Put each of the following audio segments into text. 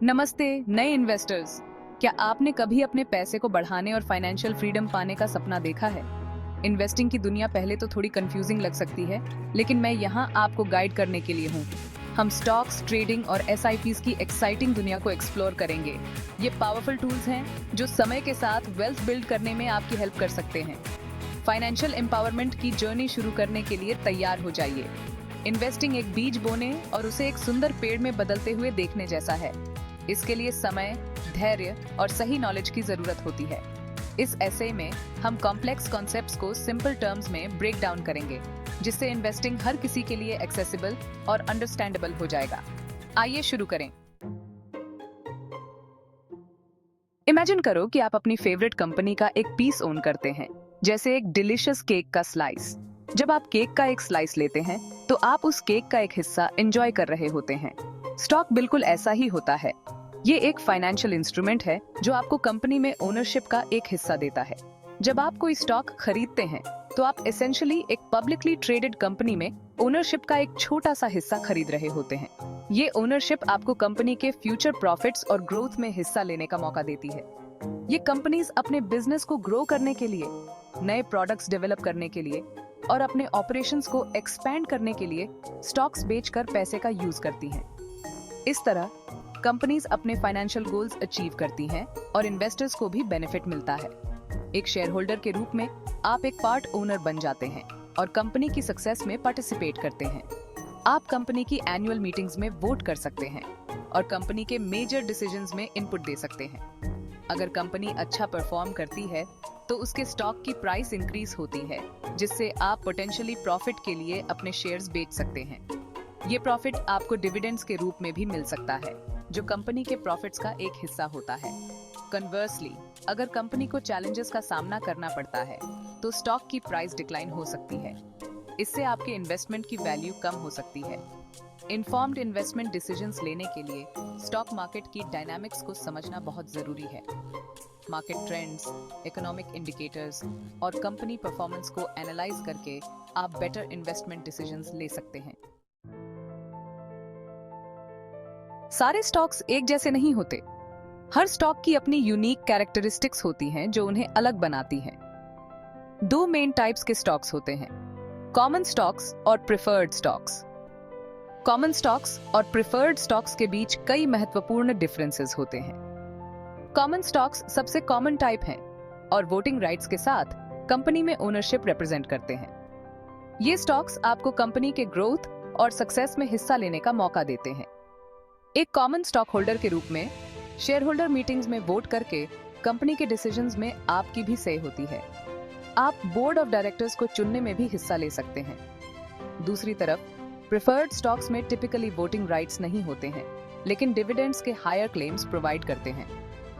नमस्ते नए इन्वेस्टर्स। क्या आपने कभी अपने पैसे को बढ़ाने और फाइनेंशियल फ्रीडम पाने का सपना देखा है? इन्वेस्टिंग की दुनिया पहले तो थोड़ी कंफ्यूजिंग लग सकती है, लेकिन मैं यहाँ आपको गाइड करने के लिए हूँ। हम स्टॉक्स, ट्रेडिंग और एसआईपीज की एक्साइटिंग दुनिया को एक्सप्लोर करेंगे। ये पावरफुल टूल्स हैं जो समय के साथ वेल्थ बिल्ड करने में आपकी हेल्प कर सकते हैं। फाइनेंशियल एम्पावरमेंट की जर्नी शुरू करने के लिए तैयार हो जाइए। इन्वेस्टिंग एक बीज बोने और उसे एक सुंदर पेड़ में बदलते हुए देखने जैसा है। इसके लिए समय, धैर्य और सही नॉलेज की जरूरत होती है। इस एसे में हम कॉम्प्लेक्स कॉन्सेप्ट्स को सिंपल टर्म्स में ब्रेक डाउन करेंगे, जिससे इन्वेस्टिंग हर किसी के लिए एक्सेसिबल और अंडरस्टैंडेबल हो जाएगा। आइए शुरू करें। इमेजिन करो कि आप अपनी फेवरेट कंपनी का एक पीस ओन करते हैं, जैसे एक डिलिशियस केक का स्लाइस। जब आप केक का एक स्लाइस लेते हैं, तो आप उस केक का एक हिस्सा एंजॉय कर रहे होते हैं। स्टॉक बिल्कुल ऐसा ही होता है। ये एक फाइनेंशियल इंस्ट्रूमेंट है जो आपको कंपनी में ओनरशिप का एक हिस्सा देता है। जब आप कोई स्टॉक खरीदते हैं, तो आप एसेंशियली एक पब्लिकली ट्रेडेड कंपनी में ओनरशिप का एक छोटा सा हिस्सा खरीद रहे होते हैं। ये ओनरशिप आपको कंपनी के फ्यूचर प्रॉफिट्स और ग्रोथ में हिस्सा लेने का मौका देती है। ये कंपनीज अपने बिजनेस को ग्रो करने के लिए, नए प्रोडक्ट्स डेवलप करने के लिए और अपने ऑपरेशंस को एक्सपैंड करने के लिए स्टॉक्स बेचकर पैसे का यूज करती हैं। इस तरह कंपनीज अपने फाइनेंशियल गोल्स अचीव करती हैं और इन्वेस्टर्स को भी बेनिफिट मिलता है। एक शेयर होल्डर के रूप में आप एक पार्ट ओनर बन जाते हैं और कंपनी की सक्सेस में पार्टिसिपेट करते हैं। आप कंपनी की एनुअल मीटिंग्स में वोट कर सकते हैं और कंपनी के मेजर डिसीजंस में इनपुट दे सकते हैं। अगर कंपनी अच्छा परफॉर्म करती है, तो उसके स्टॉक की प्राइस इंक्रीज होती है, जिससे आप पोटेंशियली प्रॉफिट के लिए अपने शेयर्स बेच सकते हैं। ये प्रॉफिट आपको डिविडेंड्स के रूप में भी मिल सकता है, जो कंपनी के प्रॉफिट्स का एक हिस्सा होता है। कन्वर्सली, अगर कंपनी को चैलेंजेस का सामना करना पड़ता है, तो स्टॉक की प्राइस डिक्लाइन हो सकती है। इससे आपके इन्वेस्टमेंट की वैल्यू कम हो सकती है। इन्फॉर्म्ड इन्वेस्टमेंट डिसीजंस लेने के लिए स्टॉक मार्केट की डायनामिक्स को समझना बहुत जरूरी है। मार्केट ट्रेंड्स, इकोनॉमिक इंडिकेटर्स और कंपनी परफॉर्मेंस को एनालाइज करके आप बेटर इन्वेस्टमेंट डिसीजंस ले सकते हैं। सारे स्टॉक्स एक जैसे नहीं होते। हर स्टॉक की अपनी यूनिक कैरेक्टरिस्टिक्स होती हैं जो उन्हें अलग बनाती हैं। दो मेन टाइप्स के स्टॉक्स होते हैं, कॉमन स्टॉक्स और प्रेफर्ड स्टॉक्स। कॉमन स्टॉक्स और प्रेफर्ड स्टॉक्स के बीच कई महत्वपूर्ण डिफरेंसेस होते हैं। कॉमन स्टॉक्स सबसे कॉमन टाइप हैं और वोटिंग राइट्स के साथ कंपनी में ओनरशिप रिप्रेजेंट करते हैं। ये स्टॉक्स आपको कंपनी के ग्रोथ और सक्सेस में हिस्सा लेने का मौका देते हैं। एक कॉमन स्टॉक होल्डर के रूप में शेयर होल्डर मीटिंग्स में वोट करके कंपनी के डिसीजंस में आपकी भी सही होती है। आप बोर्ड ऑफ डायरेक्टर्स को चुनने में भी हिस्सा ले सकते हैं। दूसरी तरफ प्रेफर्ड स्टॉक्स में टिपिकली वोटिंग राइट्स नहीं होते हैं, लेकिन डिविडेंड्स के हायर क्लेम्स प्रोवाइड करते हैं।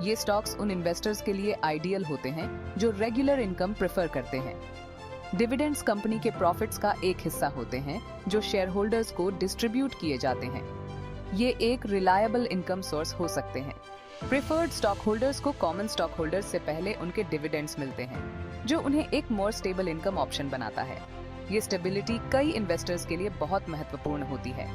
ये स्टॉक्स उन इन्वेस्टर्स के लिए आइडियल होते हैं जो रेगुलर इनकम प्रेफर करते हैं। डिविडेंड्स कंपनी के प्रॉफिट्स का एक हिस्सा होते हैं जो शेयर होल्डर्स को डिस्ट्रीब्यूट किए जाते हैं। ये एक रिलायबल इनकम सोर्स हो सकते हैं। प्रेफर्ड स्टॉक होल्डर्स को कॉमन स्टॉक होल्डर्स से पहले उनके डिविडेंड्स मिलते हैं, जो उन्हें एक मोर स्टेबल इनकम ऑप्शन बनाता है। ये स्टेबिलिटी कई इन्वेस्टर्स के लिए बहुत महत्वपूर्ण होती है।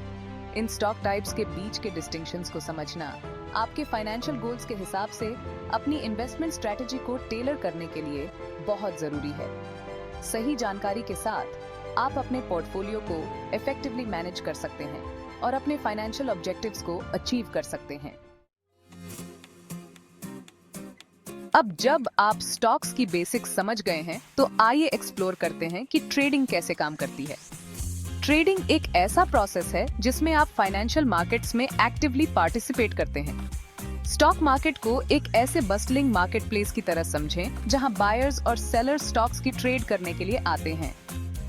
इन स्टॉक टाइप्स के बीच के डिस्टिंक्शंस को समझना आपके फाइनेंशियल गोल्स के हिसाब से अपनी इन्वेस्टमेंट स्ट्रेटजी को टेलर करने के लिए बहुत जरूरी है। सही जानकारी के साथ आप अपने पोर्टफोलियो को इफेक्टिवली मैनेज कर सकते हैं और अपने फाइनेंशियल ऑब्जेक्टिव्स को अचीव कर सकते हैं। अब जब आप स्टॉक्स की बेसिक्स समझ गए हैं, तो आइए एक्सप्लोर करते हैं कि ट्रेडिंग कैसे काम करती है। ट्रेडिंग एक ऐसा प्रोसेस है जिसमें आप फाइनेंशियल मार्केट्स में एक्टिवली पार्टिसिपेट करते हैं। स्टॉक मार्केट को एक ऐसे बस्टलिंग मार्केट प्लेस की तरह समझें, जहां बायर्स और सेलर्स स्टॉक्स की ट्रेड करने के लिए आते हैं।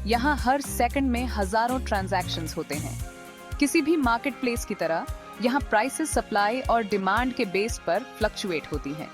यहाँ हर सेकंड में हजारों ट्रांजैक्शंस होते हैं। किसी भी मार्केट प्लेस की तरह यहाँ प्राइसेस सप्लाई और डिमांड के बेस पर फ्लक्चुएट होती हैं।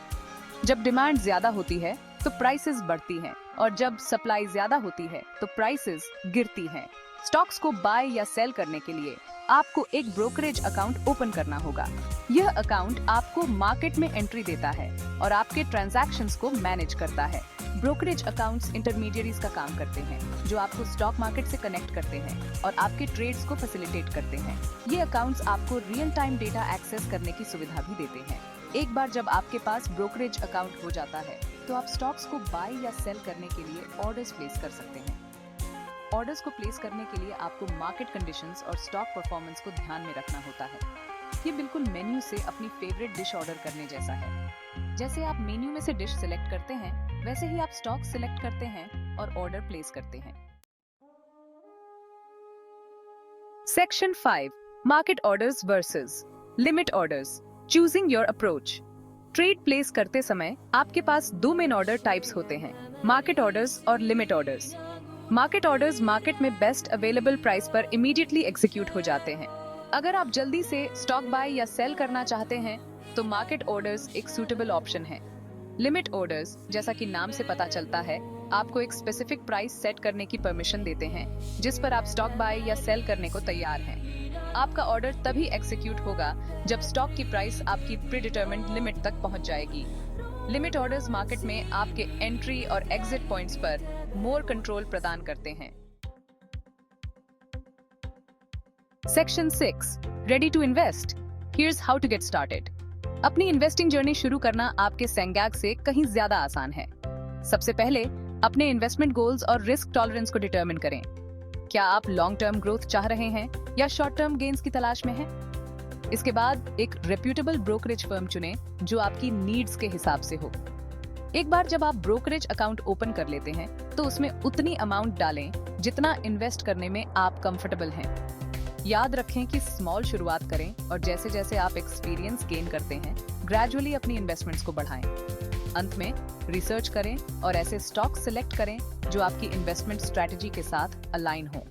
जब डिमांड ज्यादा होती है तो प्राइसेस बढ़ती हैं और जब सप्लाई ज्यादा होती है तो प्राइसेस गिरती हैं। स्टॉक्स को बाय या सेल करने के लिए आपको एक ब्रोकरेज अकाउंट ओपन करना होगा। यह अकाउंट आपको मार्केट में एंट्री देता है और आपके ट्रांजैक्शंस को मैनेज करता है। ब्रोकरेज अकाउंट्स इंटरमीडियरीज का काम करते हैं, जो आपको स्टॉक मार्केट से कनेक्ट करते हैं और आपके ट्रेड्स को फैसिलिटेट करते हैं। ये अकाउंट्स आपको रियल टाइम डेटा एक्सेस करने की सुविधा भी देते हैं। एक बार जब आपके पास ब्रोकरेज अकाउंट हो जाता है, तो आप स्टॉक्स को बाय या सेल करने के लिए ऑर्डर्स प्लेस कर सकते हैं। ऑर्डर्स को प्लेस करने के लिए आपको मार्केट कंडीशंस और स्टॉक परफॉर्मेंस को ध्यान में रखना होता है। ये बिल्कुल मेन्यू से अपनी फेवरेट डिश ऑर्डर करने जैसा है। जैसे आप मेन्यू में से डिश सिलेक्ट करते हैं, वैसे ही आप स्टॉक सिलेक्ट करते हैं और ऑर्डर प्लेस करते हैं। Section 5, market orders versus limit orders, choosing your approach. Trade place करते समय आपके पास दो मेन ऑर्डर टाइप्स होते हैं, मार्केट ऑर्डर्स और limit orders. Market orders market में बेस्ट अवेलेबल प्राइस पर इमीडिएटली एग्जीक्यूट हो जाते हैं। अगर आप जल्दी से स्टॉक बाय या सेल करना चाहते हैं, तो मार्केट ऑर्डर्स एक सूटेबल ऑप्शन है। लिमिट ऑर्डर्स, जैसा कि नाम से पता चलता है, आपको एक स्पेसिफिक प्राइस सेट करने की परमिशन देते हैं, जिस पर आप स्टॉक बाय या सेल करने को तैयार हैं। आपका ऑर्डर तभी एग्जीक्यूट होगा जब स्टॉक की प्राइस आपकी प्रीडिटरमिन्ड लिमिट तक पहुंच जाएगी। लिमिट ऑर्डर्स मार्केट में आपके एंट्री और एग्जिट पॉइंट्स पर मोर कंट्रोल प्रदान करते हैं। Section 6, ready to invest, here's how to get started. अपनी इन्वेस्टिंग जर्नी शुरू करना आपके सेंगैग से कहीं ज्यादा आसान है। सबसे पहले अपने इन्वेस्टमेंट गोल्स और रिस्क टॉलरेंस को डिटरमिन करें। क्या आप लॉन्ग टर्म ग्रोथ चाह रहे हैं या शॉर्ट टर्म गेन्स की तलाश में हैं? इसके बाद एक रेप्यूटेबल ब्रोकरेज फर्म चुनें जो आपकी नीड्स के हिसाब से हो। एक बार जब आप ब्रोकरेज अकाउंट ओपन कर लेते हैं, तो उसमें उतनी अमाउंट डालें जितना इन्वेस्ट करने में आप कंफर्टेबल हैं। याद रखें कि स्मॉल शुरुआत करें और जैसे जैसे आप एक्सपीरियंस गेन करते हैं, ग्रेजुअली अपनी इन्वेस्टमेंट्स को बढ़ाएं। अंत में रिसर्च करें और ऐसे स्टॉक सिलेक्ट करें जो आपकी इन्वेस्टमेंट स्ट्रेटजी के साथ अलाइन हो।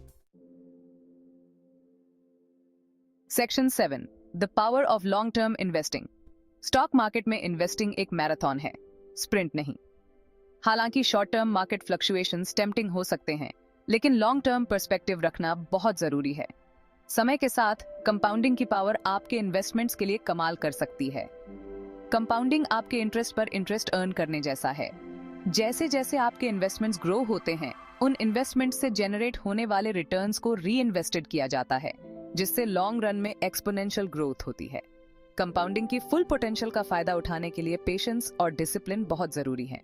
Section 7, the power of long term investing. Stock market में इन्वेस्टिंग एक मैराथन है, स्प्रिंट नहीं। हालांकि short term market fluctuations tempting हो सकते हैं, लेकिन लॉन्ग टर्म पर्सपेक्टिव रखना बहुत जरूरी है। समय के साथ कंपाउंडिंग की पावर आपके इन्वेस्टमेंट्स के लिए कमाल कर सकती है। कंपाउंडिंग आपके इंटरेस्ट पर इंटरेस्ट अर्न करने जैसा है। जैसे जैसे आपके इन्वेस्टमेंट्स ग्रो होते हैं, उन इन्वेस्टमेंट्स से जनरेट होने वाले रिटर्न्स को री इन्वेस्टेड किया जाता है, जिससे लॉन्ग रन में एक्सपोनेंशियल ग्रोथ होती है। कंपाउंडिंग की फुल पोटेंशियल का फायदा उठाने के लिए पेशेंस और डिसिप्लिन बहुत जरूरी है।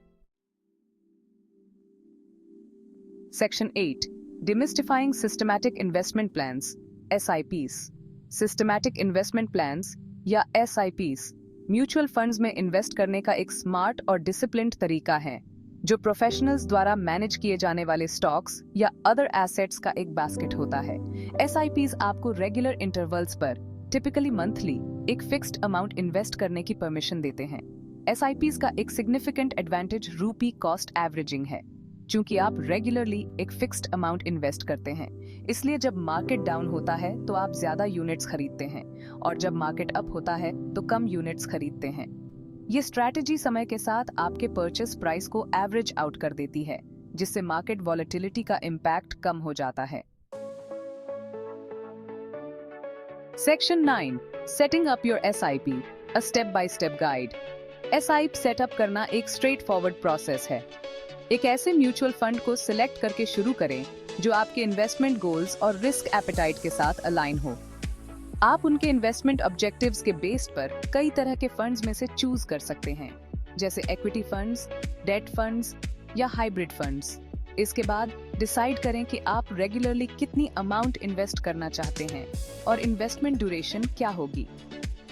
Section 8, demystifying systematic investment plans, SIPs। Systematic investment plans या SIPs म्यूचुअल फंड्स में इन्वेस्ट करने का एक स्मार्ट और डिसिप्लिन्ड तरीका है, जो प्रोफेशनल्स द्वारा मैनेज किए जाने वाले स्टॉक्स या अदर एसेट्स का एक बास्केट होता है। SIPs आपको रेगुलर इंटरवल्स पर, टिपिकली मंथली, एक फिक्स्ड अमाउंट इन्वेस्ट करने की परमिशन देते हैं। SIPs का एक सिग्निफिकेंट एडवांटेज रूपी कॉस्ट एवरेजिंग है। चूंकि आप रेगुलरली एक फिक्स्ड अमाउंट इन्वेस्ट करते हैं, इसलिए जब मार्केट डाउन होता है तो आप ज्यादा यूनिट्स खरीदते हैं और जब मार्केट अप होता है तो कम यूनिट्स खरीदते हैं। ये स्ट्रैटेजी समय के साथ आपके परचेस प्राइस को एवरेज आउट कर देती है, जिससे मार्केट वॉलेटिलिटी का इम्पैक्ट कम हो जाता है। Section 9, setting up your SIP, a step by step guide. SIP setup करना एक स्ट्रेट फॉरवर्ड प्रोसेस है। एक ऐसे म्यूचुअल फंड को सिलेक्ट करके शुरू करें जो आपके इन्वेस्टमेंट गोल्स और रिस्क एपेटाइट के साथ अलाइन हो। आप उनके इन्वेस्टमेंट ऑब्जेक्टिव्स के बेस पर कई तरह के फंड्स में से चूज कर सकते हैं, जैसे इक्विटी फंड्स, डेट फंड्स या हाइब्रिड फंड्स। इसके बाद डिसाइड करें कि आप रेगुलरली कितनी अमाउंट इन्वेस्ट करना चाहते हैं और इन्वेस्टमेंट ड्यूरेशन क्या होगी।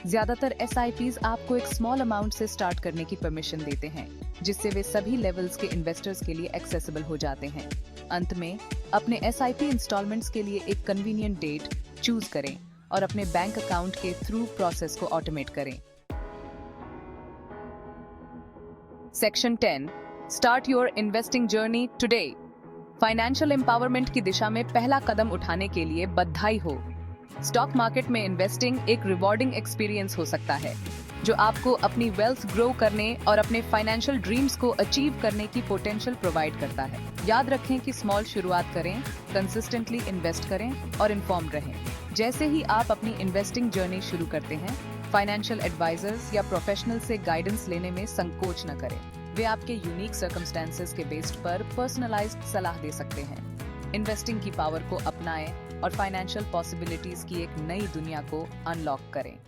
ज्यादातर SIPs आपको एक स्मॉल अमाउंट से स्टार्ट करने की परमिशन देते हैं, जिससे वे सभी लेवल्स के इन्वेस्टर्स के लिए एक्सेसिबल हो जाते हैं। अंत में अपने SIP इंस्टॉलमेंट्स के लिए एक कन्वीनियंट डेट चूज करें और अपने बैंक अकाउंट के थ्रू प्रोसेस को ऑटोमेट करें। Section 10, start your investing journey today. Financial empowerment की दिशा में पहला कदम उठाने के लिए बधाई हो। स्टॉक मार्केट में इन्वेस्टिंग एक रिवॉर्डिंग एक्सपीरियंस हो सकता है, जो आपको अपनी वेल्थ ग्रो करने और अपने फाइनेंशियल ड्रीम्स को अचीव करने की पोटेंशियल प्रोवाइड करता है। याद रखें कि स्मॉल शुरुआत करें, कंसिस्टेंटली इन्वेस्ट करें और इन्फॉर्म्ड रहें। जैसे ही आप अपनी इन्वेस्टिंग जर्नी शुरू करते हैं, फाइनेंशियल एडवाइजर्स या प्रोफेशनल से गाइडेंस लेने में संकोच न करें। वे आपके यूनिक सर्कमस्टेंसेस के बेस्ड पर पर्सनलाइज्ड सलाह दे सकते हैं। इन्वेस्टिंग की पावर को अपनाएं और फाइनेंशियल पॉसिबिलिटीज की एक नई दुनिया को अनलॉक करें।